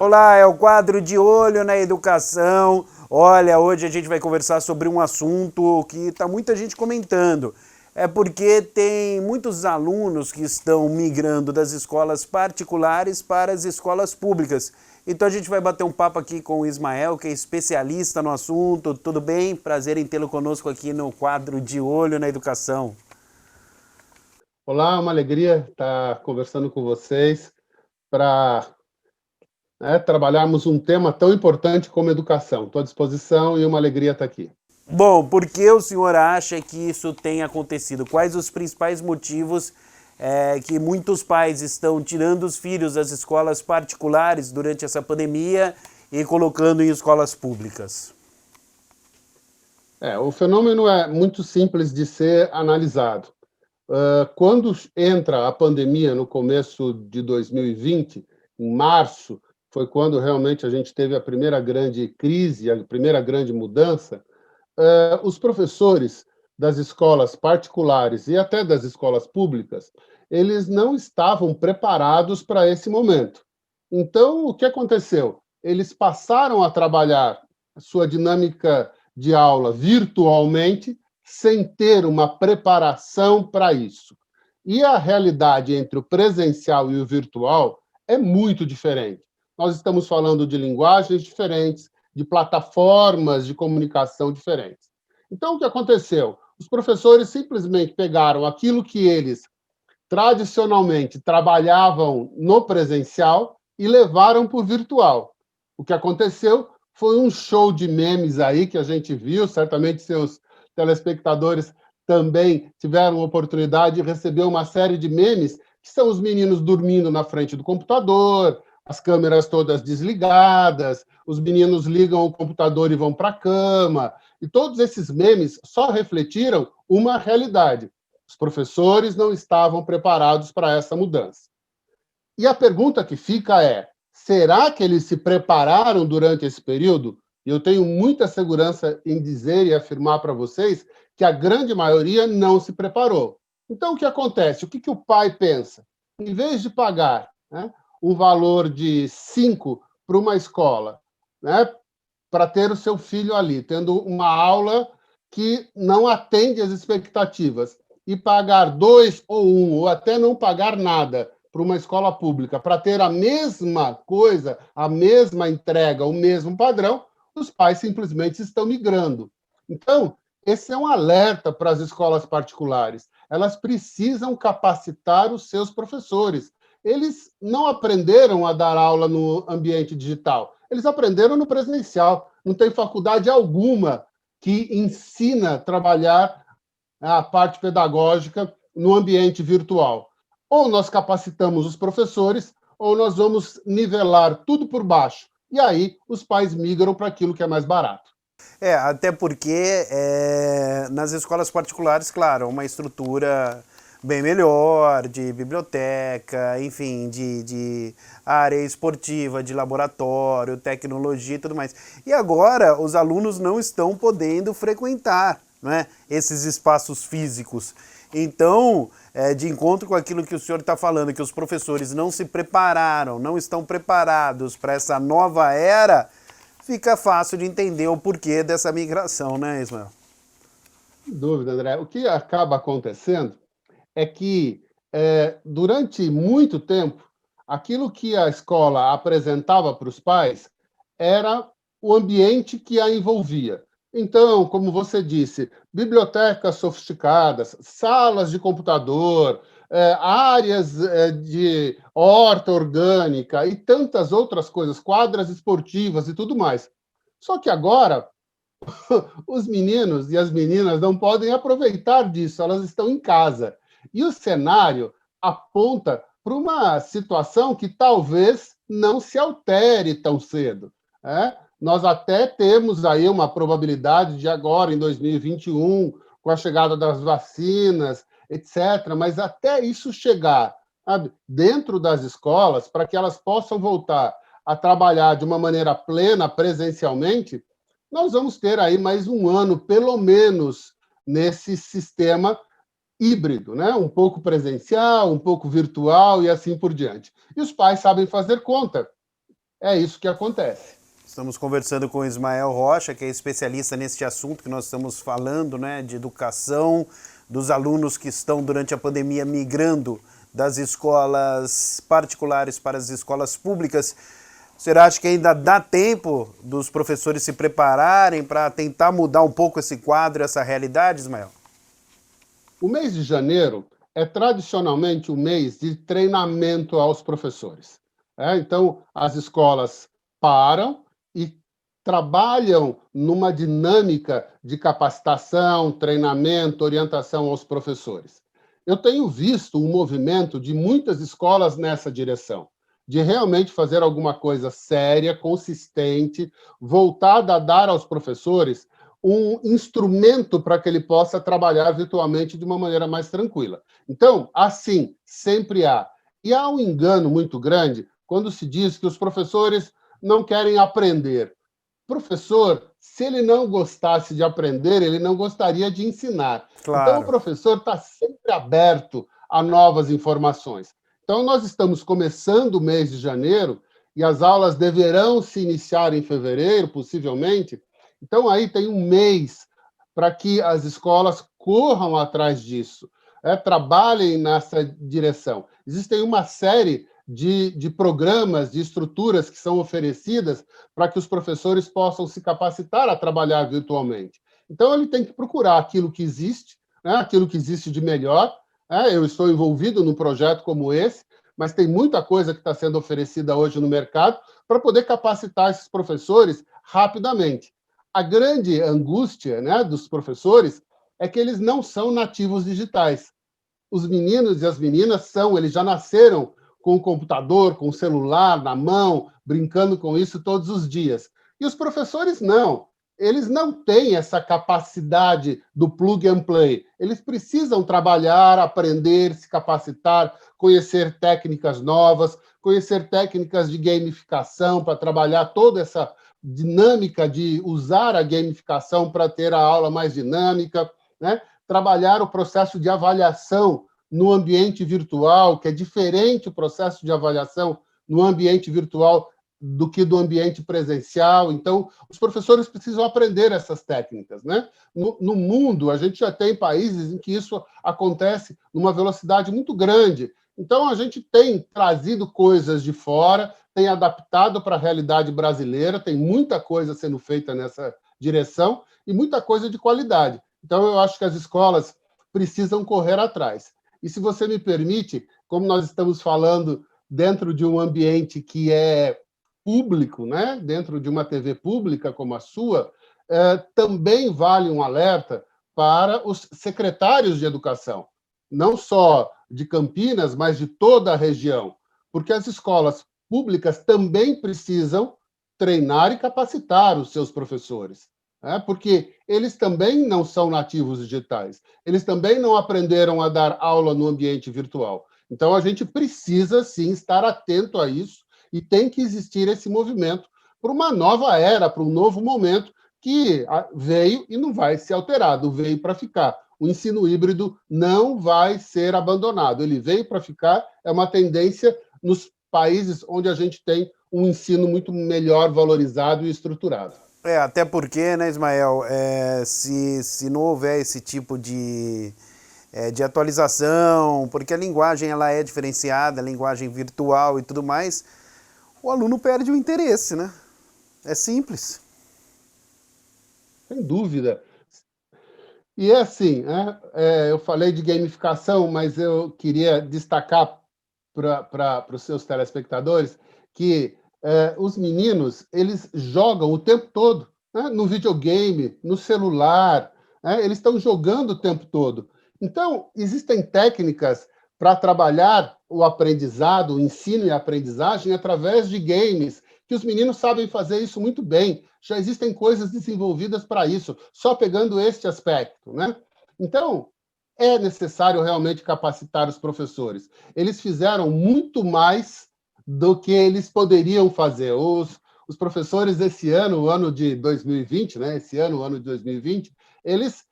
Olá, é o quadro de Olho na Educação. Olha, hoje a gente vai conversar sobre um assunto que está muita gente comentando. É porque tem muitos alunos que estão migrando das escolas particulares para as escolas públicas. Então a gente vai bater um papo aqui com o Ismael, que é especialista no assunto. Tudo bem? Prazer em tê-lo conosco aqui no quadro de Olho na Educação. Olá, é uma alegria estar conversando com vocês para trabalharmos um tema tão importante como educação. Estou à disposição e uma alegria estar aqui. Bom, por que o senhor acha que isso tem acontecido? Quais os principais motivos que muitos pais estão tirando os filhos das escolas particulares durante essa pandemia e colocando em escolas públicas? O fenômeno é muito simples de ser analisado. Quando entra a pandemia no começo de 2020, em março, foi quando realmente a gente teve a primeira grande crise, a primeira grande mudança. Os professores das escolas particulares e até das escolas públicas, eles não estavam preparados para esse momento. Então, o que aconteceu? Eles passaram a trabalhar a sua dinâmica de aula virtualmente, sem ter uma preparação para isso. E a realidade entre o presencial e o virtual é muito diferente. Nós estamos falando de linguagens diferentes, de plataformas de comunicação diferentes. Então, o que aconteceu? Os professores simplesmente pegaram aquilo que eles tradicionalmente trabalhavam no presencial e levaram para o virtual. O que aconteceu foi um show de memes aí que a gente viu, certamente seus telespectadores também tiveram a oportunidade de receber uma série de memes, que são os meninos dormindo na frente do computador, as câmeras todas desligadas, os meninos ligam o computador e vão para a cama, e todos esses memes só refletiram uma realidade. Os professores não estavam preparados para essa mudança. E a pergunta que fica é: será que eles se prepararam durante esse período? E eu tenho muita segurança em dizer e afirmar para vocês que a grande maioria não se preparou. Então, o que acontece? O que o pai pensa? Em vez de pagar um valor de 5 para uma escola, para ter o seu filho ali, tendo uma aula que não atende às expectativas, e pagar 2 ou 1, ou até não pagar nada para uma escola pública, para ter a mesma coisa, a mesma entrega, o mesmo padrão, os pais simplesmente estão migrando. Então, esse é um alerta para as escolas particulares. Elas precisam capacitar os seus professores. Eles não aprenderam a dar aula no ambiente digital, eles aprenderam no presencial. Não tem faculdade alguma que ensina a trabalhar a parte pedagógica no ambiente virtual. Ou nós capacitamos os professores, ou nós vamos nivelar tudo por baixo. E aí os pais migram para aquilo que é mais barato. Até porque nas escolas particulares, claro, uma estrutura bem melhor, de biblioteca, enfim, de área esportiva, de laboratório, tecnologia e tudo mais. E agora os alunos não estão podendo frequentar, né, esses espaços físicos. Então, de encontro com aquilo que o senhor está falando, que os professores não se prepararam, não estão preparados para essa nova era, fica fácil de entender o porquê dessa migração, né, Ismael? Sem dúvida, André. O que acaba acontecendo é que, durante muito tempo, aquilo que a escola apresentava para os pais era o ambiente que a envolvia. Então, como você disse, bibliotecas sofisticadas, salas de computador, áreas de horta orgânica e tantas outras coisas, quadras esportivas e tudo mais. Só que agora os meninos e as meninas não podem aproveitar disso, elas estão em casa. E o cenário aponta para uma situação que talvez não se altere tão cedo. Nós até temos aí uma probabilidade de agora, em 2021, com a chegada das vacinas, etc., mas até isso chegar, sabe, dentro das escolas, para que elas possam voltar a trabalhar de uma maneira plena, presencialmente, nós vamos ter aí mais um ano, pelo menos, nesse sistema híbrido, né? Um pouco presencial, um pouco virtual e assim por diante. E os pais sabem fazer conta. é isso que acontece. Estamos conversando com o Ismael Rocha, que é especialista neste assunto que nós estamos falando, né, de educação, dos alunos que estão durante a pandemia migrando das escolas particulares para as escolas públicas. Você acha que ainda dá tempo dos professores se prepararem para tentar mudar um pouco esse quadro, essa realidade, Ismael? O mês de janeiro é tradicionalmente o mês de treinamento aos professores. Então, as escolas param e trabalham numa dinâmica de capacitação, treinamento, orientação aos professores. Eu tenho visto um movimento de muitas escolas nessa direção, de realmente fazer alguma coisa séria, consistente, voltada a dar aos professores um instrumento para que ele possa trabalhar virtualmente de uma maneira mais tranquila. Então, assim, sempre há. E há um engano muito grande quando se diz que os professores não querem aprender. Professor, se ele não gostasse de aprender, ele não gostaria de ensinar. Então, o Claro. professor está sempre aberto a novas informações. Então, nós estamos começando o mês de janeiro e as aulas deverão se iniciar em fevereiro, possivelmente. Então, aí tem um mês para que as escolas corram atrás disso, trabalhem nessa direção. Existem uma série de programas, de estruturas que são oferecidas para que os professores possam se capacitar a trabalhar virtualmente. Então, ele tem que procurar aquilo que existe, aquilo que existe de melhor. Eu estou envolvido num projeto como esse, mas tem muita coisa que está sendo oferecida hoje no mercado para poder capacitar esses professores rapidamente. A grande angústia, dos professores é que eles não são nativos digitais. Os meninos e as meninas são, eles já nasceram com o computador, com o celular na mão, brincando com isso todos os dias. E os professores não. Eles não têm essa capacidade do plug and play. Eles precisam trabalhar, aprender, se capacitar, conhecer técnicas novas, conhecer técnicas de gamificação para trabalhar toda essa dinâmica de usar a gamificação para ter a aula mais dinâmica, trabalhar o processo de avaliação no ambiente virtual, que é diferente o processo de avaliação no ambiente virtual do que do ambiente presencial. Então, os professores precisam aprender essas técnicas. No mundo, a gente já tem países em que isso acontece numa velocidade muito grande. Então, a gente tem trazido coisas de fora, tem adaptado para a realidade brasileira, tem muita coisa sendo feita nessa direção e muita coisa de qualidade. Então, eu acho que as escolas precisam correr atrás. E, se você me permite, como nós estamos falando dentro de um ambiente que é público, dentro de uma TV pública como a sua, também vale um alerta para os secretários de educação, não só de Campinas, mas de toda a região, porque as escolas públicas também precisam treinar e capacitar os seus professores, porque eles também não são nativos digitais, eles também não aprenderam a dar aula no ambiente virtual. Então, a gente precisa, sim, estar atento a isso e tem que existir esse movimento para uma nova era, para um novo momento que veio e não vai ser alterado, veio para ficar. O ensino híbrido não vai ser abandonado, ele veio para ficar, é uma tendência nos países onde a gente tem um ensino muito melhor valorizado e estruturado. Até porque, né, Ismael, se não houver esse tipo de atualização, porque a linguagem ela é diferenciada, a linguagem virtual e tudo mais, o aluno perde o interesse, né? É simples. Sem dúvida. E é assim, eu falei de gamificação, mas eu queria destacar para os seus telespectadores que os meninos eles jogam o tempo todo, no videogame, no celular, eles estão jogando o tempo todo. Então, existem técnicas para trabalhar o aprendizado, o ensino e a aprendizagem através de games, que os meninos sabem fazer isso muito bem. Já existem coisas desenvolvidas para isso, só pegando este aspecto. Então, é necessário realmente capacitar os professores. Eles fizeram muito mais do que eles poderiam fazer. Os professores desse ano, o ano de 2020, esse ano, o ano de 2020, eles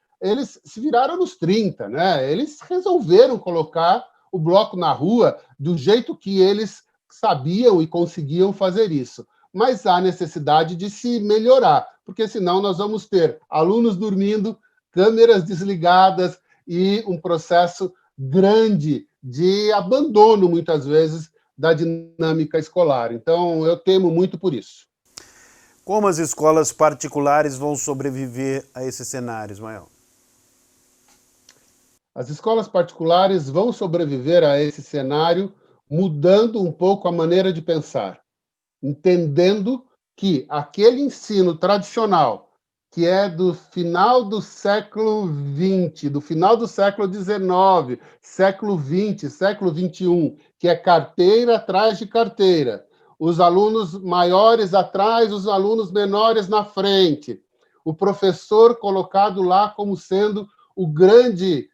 se viraram nos 30, Eles resolveram colocar o bloco na rua do jeito que eles sabiam e conseguiam fazer isso. mas há necessidade de se melhorar, porque senão nós vamos ter alunos dormindo, câmeras desligadas e um processo grande de abandono, muitas vezes, da dinâmica escolar. Então, eu temo muito por isso. Como as escolas particulares vão sobreviver a esse cenário, Ismael? As escolas particulares vão sobreviver a esse cenário mudando um pouco a maneira de pensar, entendendo que aquele ensino tradicional, que é do final do século XX, do final do século XIX, século XX, século XXI, que é carteira atrás de carteira, os alunos maiores atrás, os alunos menores na frente, o professor colocado lá como sendo o grande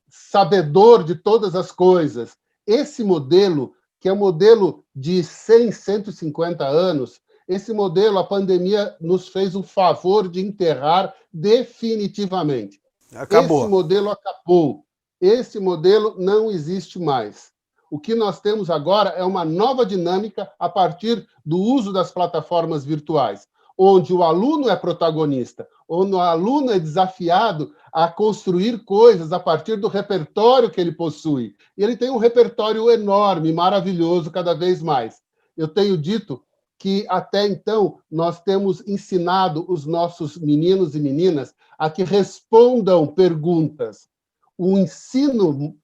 sabedor de todas as coisas. Esse modelo, que é um modelo de 100, 150 anos, esse modelo, a pandemia nos fez o favor de enterrar definitivamente. Acabou. Esse modelo acabou. Esse modelo não existe mais. O que nós temos agora é uma nova dinâmica a partir do uso das plataformas virtuais, onde o aluno é protagonista, onde o aluno é desafiado a construir coisas a partir do repertório que ele possui. E ele tem um repertório enorme, maravilhoso, cada vez mais. Eu tenho dito que, até então, nós temos ensinado os nossos meninos e meninas a que respondam perguntas. O ensino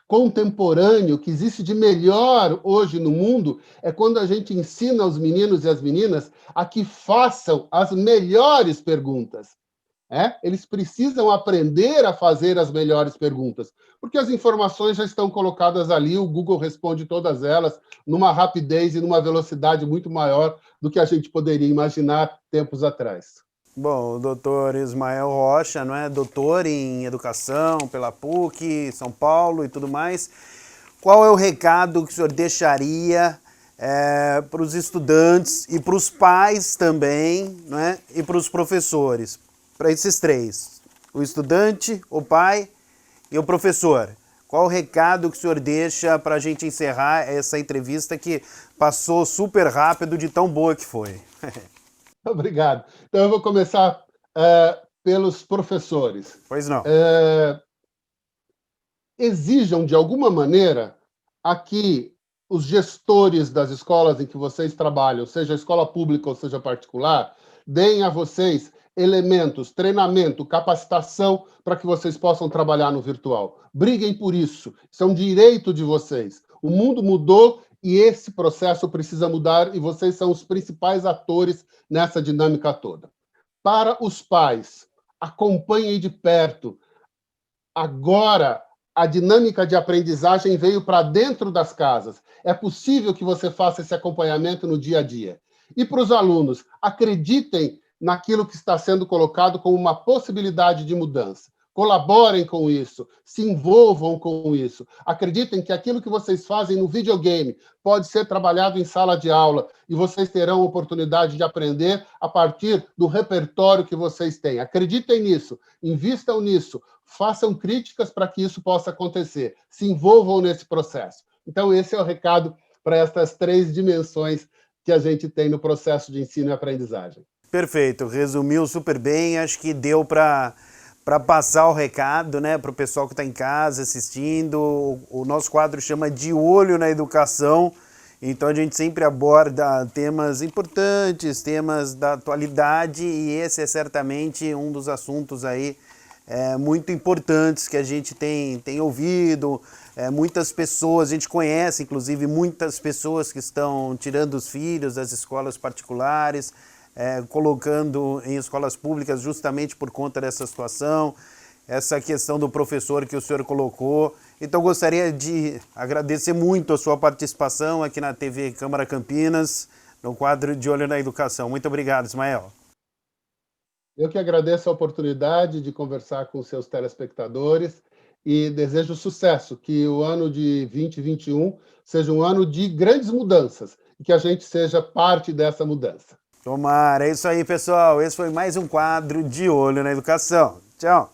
contemporâneo que existe de melhor hoje no mundo é quando a gente ensina os meninos e as meninas a que façam as melhores perguntas. Eles precisam aprender a fazer as melhores perguntas, porque as informações já estão colocadas ali, o Google responde todas elas numa rapidez e numa velocidade muito maior do que a gente poderia imaginar tempos atrás. Bom, o doutor Ismael Rocha, não é? Doutor em Educação pela PUC, São Paulo e tudo mais. Qual é o recado que o senhor deixaria para os estudantes e para os pais também, não é? E para os professores? Para esses três, o estudante, o pai e o professor. Qual o recado que o senhor deixa para a gente encerrar essa entrevista que passou super rápido de tão boa que foi? Obrigado. Então, eu vou começar pelos professores. Pois não. Exijam, de alguma maneira, a que os gestores das escolas em que vocês trabalham, seja escola pública ou seja particular, deem a vocês elementos, treinamento, capacitação para que vocês possam trabalhar no virtual. Briguem por isso. Isso é um direito de vocês. O mundo mudou e esse processo precisa mudar e vocês são os principais atores nessa dinâmica toda. Para os pais, acompanhem de perto. Agora, a dinâmica de aprendizagem veio para dentro das casas. É possível que você faça esse acompanhamento no dia a dia. E para os alunos, acreditem naquilo que está sendo colocado como uma possibilidade de mudança. Colaborem com isso, se envolvam com isso. Acreditem que aquilo que vocês fazem no videogame pode ser trabalhado em sala de aula e vocês terão a oportunidade de aprender a partir do repertório que vocês têm. Acreditem nisso, invistam nisso, façam críticas para que isso possa acontecer, se envolvam nesse processo. Então, esse é o recado para essas três dimensões que a gente tem no processo de ensino e aprendizagem. Perfeito, resumiu super bem, acho que deu para passar o recado, né, para o pessoal que está em casa assistindo. O nosso quadro chama De Olho na Educação, então a gente sempre aborda temas importantes, temas da atualidade, e esse é certamente um dos assuntos aí muito importantes que a gente tem ouvido. Muitas pessoas, a gente conhece inclusive muitas pessoas que estão tirando os filhos das escolas particulares, colocando em escolas públicas justamente por conta dessa situação, essa questão do professor que o senhor colocou. Então, gostaria de agradecer muito a sua participação aqui na TV Câmara Campinas, no quadro De Olho na Educação. Muito obrigado, Ismael. Eu que agradeço a oportunidade de conversar com seus telespectadores e desejo sucesso, que o ano de 2021 seja um ano de grandes mudanças e que a gente seja parte dessa mudança. Tomara, é isso aí, pessoal. Esse foi mais um quadro De Olho na Educação. Tchau.